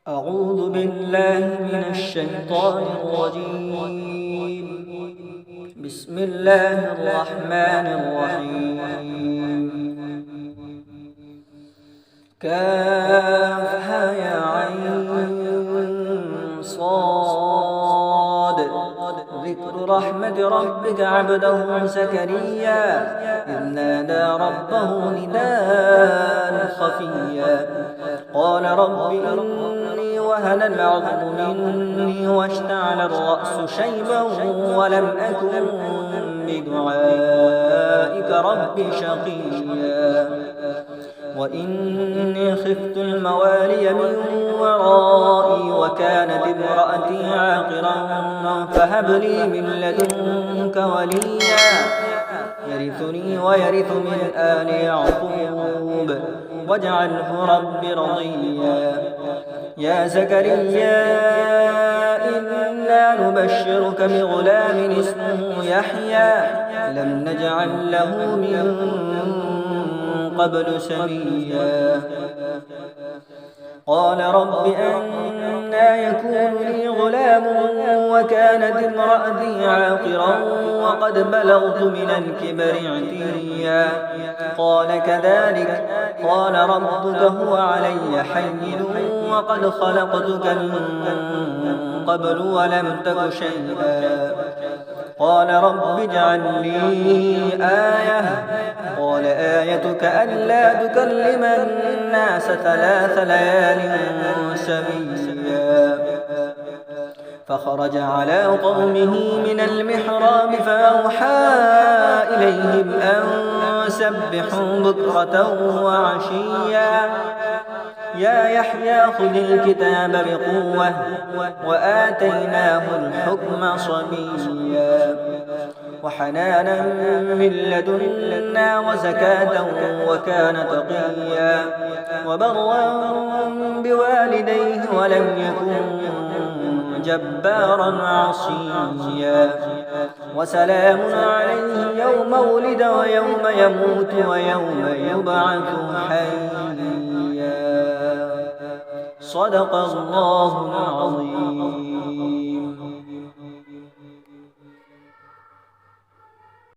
أعوذ بالله من الشيطان الرجيم. بسم الله الرحمن الرحيم. كافها يا عين صاد. ذكر رحمة ربك عبده زكريا إذ نادى ربه نداء خفيا قال رب إني وهن العظم مني واشتعل الرأس شيبا ولم أكن بدعائك رب شقيا وإني خفت الموالي من ورائي وكانت امرأتي عاقرا فهب لي من لدنك وليا يرثني ويرث من آل يعقوب واجعله رب رضيا يا زكريا إنا نبشرك بغلام اسمه يحيى لم نجعل له من قبل سميا قال رب أنى يكون لي غلام وكانت امرأتي عاقرا وقد بلغت من الكبر عتيا قال كذلك قال ربك هو علي حين وقد خلقتك من قبل ولم تك شيئا قال رب اجعل لي آية قال آيتك ألا تكلم الناس 3 ليال سويا فخرج على قومه من المحراب فأوحى إليهم أن سبحوا بكرة وعشيا يا يحيى خذ الكتاب بقوة وآتيناه الحكم صبيا وحنانا من لدنا وزكاة وكان تقيا وبرا بوالديه ولم يكن جبارا عصيا وسلام عليه يوم ولد ويوم يموت ويوم يبعث حيا صدق الله العظيم.